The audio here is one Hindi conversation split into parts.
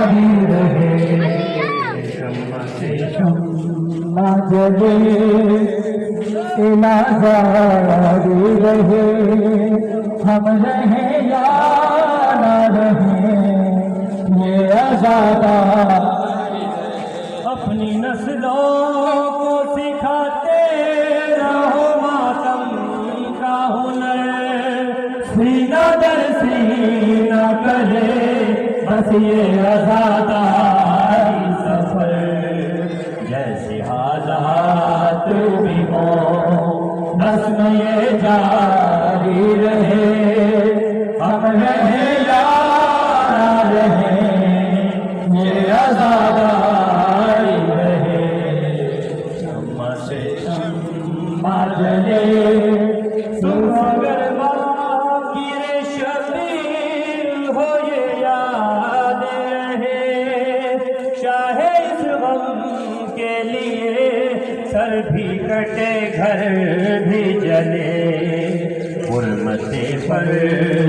जारी रहे, शम्मा से शम्मा जले इला जारी रहे, हम रहे या ना रहे ये आज़ादा। अपनी नस्लों को सिखाते रहो मातम का हुनर, सीना दर सीना करे बस ये आज़ादारी सफर। जैसे हालात भी हो बस में ये जारी रहे, हम रहे या ना रहे ये आज़ादारी रहे, शम्मा से शम्मा जले सुगर गिरे शबीर हो ये याद रहे, चाहे इस गम के लिए सर भी कटे घर भी जले, हुर्मते पर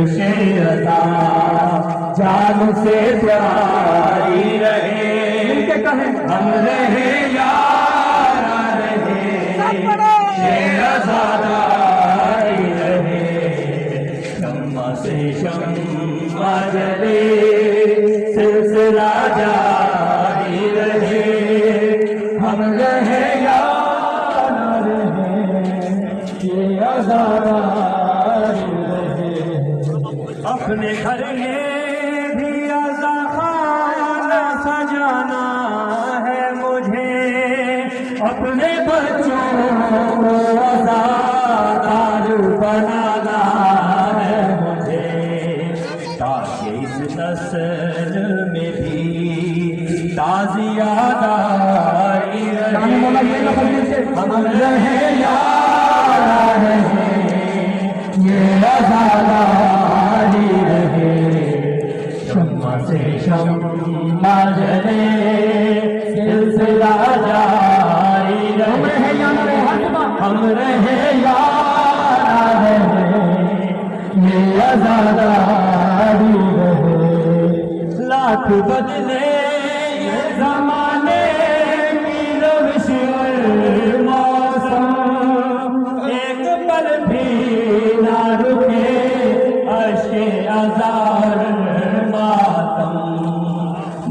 से अता जान से प्यारी रहे, हम रहे या ना रहे ये आज़ादारी रहे, शम्मा से शम्मा जले सिलसिला जारी रहे, हम रहे या ना रहे ये आज़ादारी रहे। अपने घर में भी आज़ा खाना सजाना है मुझे, अपने बच्चों को आज़ादार बनाना है मुझे, ताकि इस नस्ल में भी ताज़ियादारी रहे, हम रहे या ना रहे ये आज़ादारी रहे, शम्मा से शम्मा जले सिलसिला जारी रहे, हम रहे या ना रहे ये आज़ादारी रहे। लाख बदले ये ज़माने की रविश और मौसम, एक पल भी ना रुके अश्के आज़ार मातम,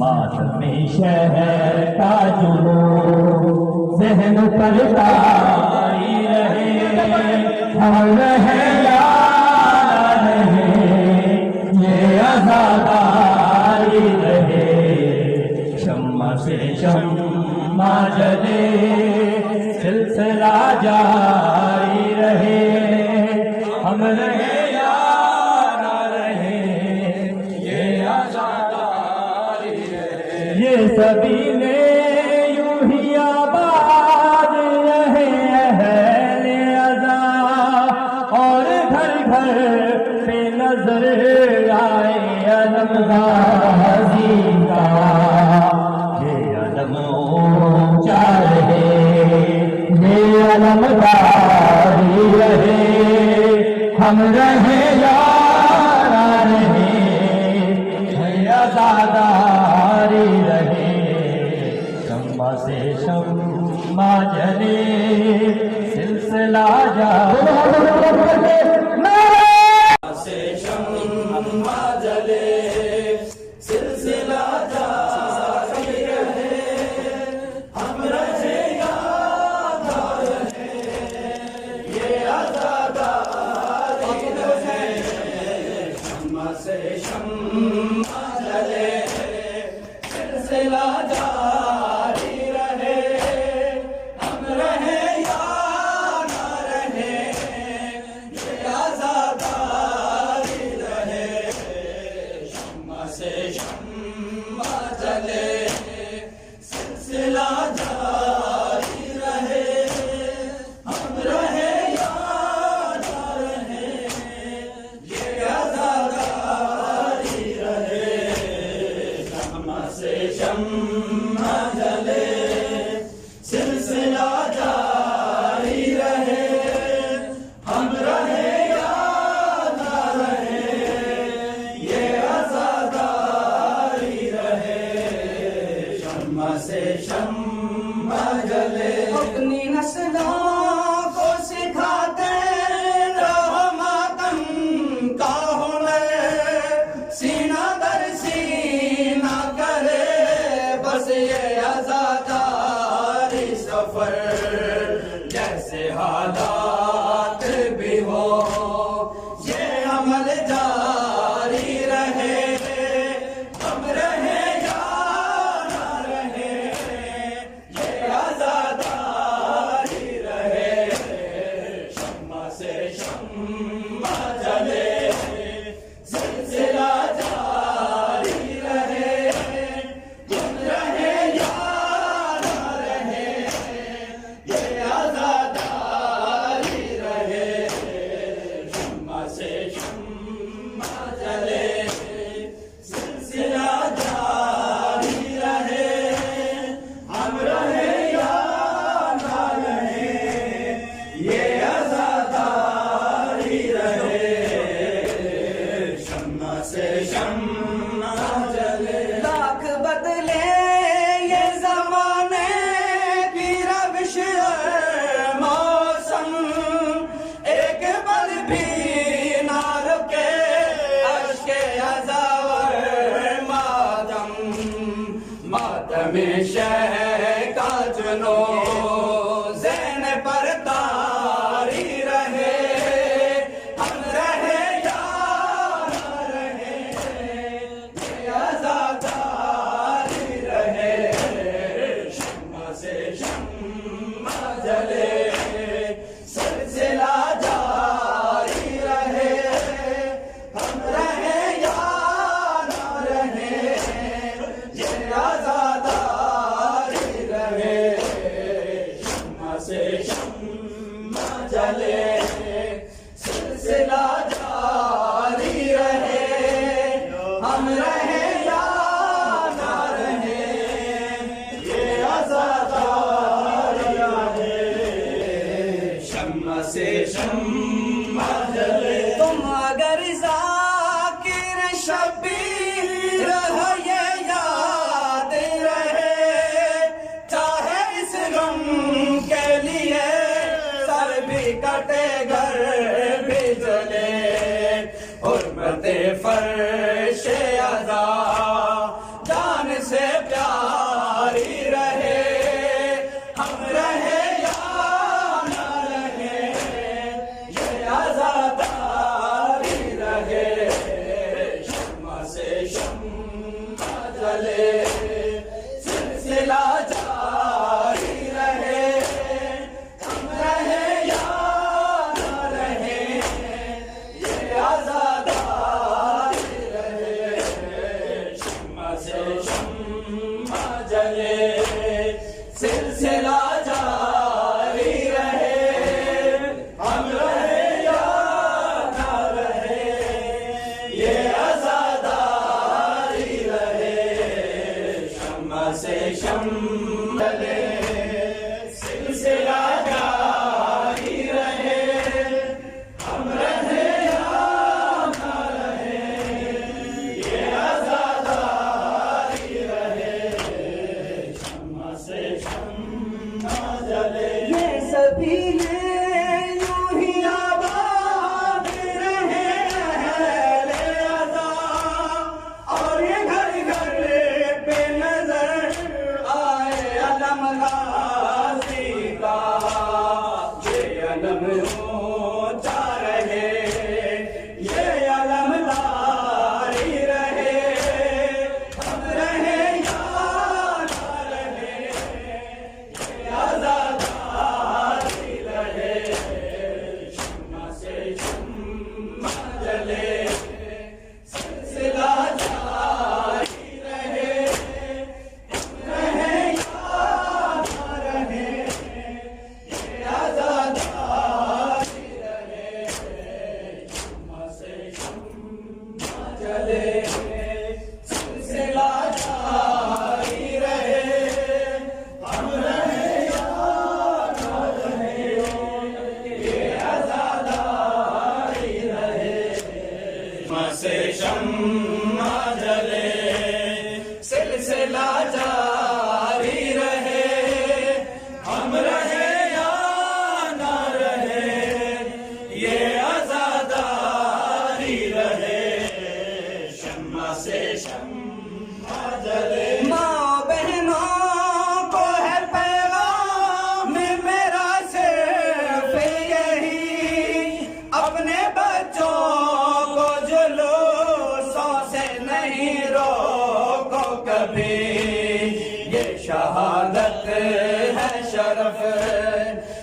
मातमी शहर का जुनून ज़हन पर तारी रहे, हम रहे या ना रहे ये आज़ादारी रहे, शम्मा से शम्मा जले सिलसिला जारी रहे, हम रहे या ना रहे ये आज़ादारी रहे, ये सभी ने यूं ही आबाद रहे अहले अज़ा, और घर घर पे नजर आए अलम गाज़ी का, ये अलम ऊंचा रहे ये अलम जारी रहे, हम रहे या ना रहे ये आज़ादारी रहे, शम्मा से शम्मा जले सिलसिला जारी से शम्मा जले सिलसिला जारी रहे, हम रहे या ना रहे ये आज़ादारी रहे, शम्मा से शम्मा जले सिलसिला जारी रहे, हम रहे या ना रहे ये आज़ादारी रहे, शम्मा से शम्मा जले सिलसिला जारी रहे, हम रहे या ना रहे ये आज़ादारी रहे, शम्मा से शम्मा जले सिलसिला जारी रहे, हम रहे या ना रहे ये आज़ादारी रहे। शम्मा से शम्मा जले। अपनी नस्लों को सिखाते रहो मातम का हुनर, सीना दर सीना करे बस ये आजादारी सफर। जैसे हालात भी हो ये अमल जारी रहे, हम रहे या ना रहे ये आजादारी रहे। शम्मा से शम्मा जले, सिलसिला जारी रहे, हम रहे या ना रहे ये आजादारी रहे। शम्मा से शम्मा जले, सिलसिला जारी रहे, हम रहे या ना रहे ये आजादारी रहे। शम्मा से शम्मा जले। लाख बदले ये ज़माने की रविश मौसम, एक पल भी ना रुके अश्के अज़ावर मातम। मातम शह का जुनून ज़हन पर तारी रहे, हम रहे या ना रहे ये आज़ादारी रहे। शम्मा से शम्मा जले, सिलसिला जारी रहे, हम रहे या ना रहे ये आज़ादारी रहे। शम्मा से शम्मा जले, सिलसिला जारी रहे, हम रहे या ना रहे ये आज़ादारी रहे। शम्मा से शम्मा जले। तुम अगर ज़ाकिर शबीर हो ये याद रहे, चाहे इस गम के लिए सर भी कटे घर भी जले। हुर्मते फर्शे अज़ा जान से प्यारी रहे, हम रहे या ना रहे ये आज़ादारी रहे। शम्मा से शम्मा जले, सिलसिला जारी रहे, हम रहे या ना रहे ये आज़ादारी रहे। शम्मा से शम्मा जले, सिलसिला जारी रहे, हम रहे या ना रहे ये आज़ादारी रहे। शम्मा से शम्मा जले, सिलसिला जारी रहे, हम रहे या ना रहे ये आज़ादारी रहे। शम्मा से शम्मा जले। ये सभी यूं ही आबाद रहे अहले अज़ा, और ये घर घर पे नजर आए अलम गाज़ी का। ये अलम ऊंचा रहे, ये अलम तारी रहे, हम रहे या ना रहे ये आज़ादारी रहे। शम्मा से शम्मा जले, सिलसिला जारी रहे, हम रहे या ना रहे ये आज़ादारी रहे। शम्मा से शम्मा जले, सिलसिला जारी रहे, हम रहे या ना रहे ये आज़ादारी रहे। शम्मा से शम्मा जले, सिलसिला जारी जले। माँ बहनों को है पैगाम मेरा सिर्फ यही, अपने बच्चों को जुलूसों से नहीं रोको कभी। ये शहादत है शरफ,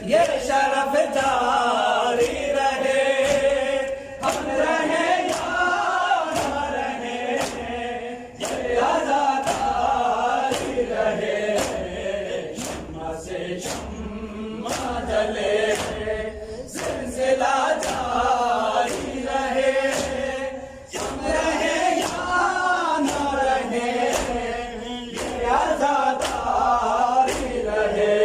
ये शरफ जारी रहे, हम रहे या ना रहे, ये आज़ादी रहे। शम्मा से शम्मा जले, सिलसिला जारी रहे, हम रहे या ना रहे, ये आज़ादी रहे।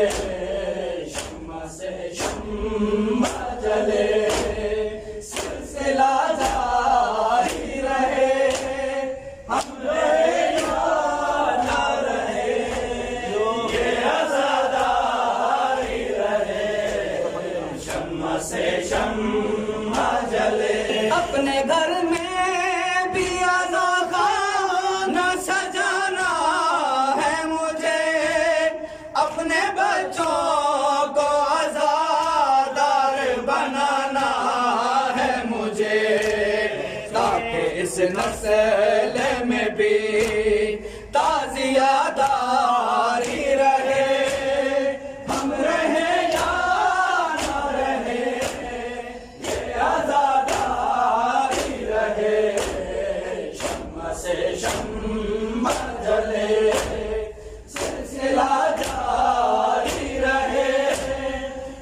शम्मा से शम्मा जले, सिलसिला जारी रहे, हम रहे या ना रहे, ये आज़ादी रहे। शम्मा से शम्मा जले। अपने घर में भी आज़ा खाना सजाना है मुझे, अपने बच्चों को आज़ादार बनाना है मुझे, ताकि इस नस्ल में भी ताज़ियादारी रहे, हम रहे या ना रहे, ये आज़ादी रहे। शम्मा से शम्मा जले, सिलसिला जारी रहे,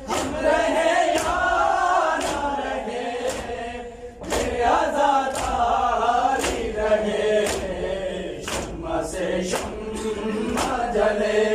हम रहे या ना रहे, ये आज़ादी रहे। शम्मा से शम्मा जले।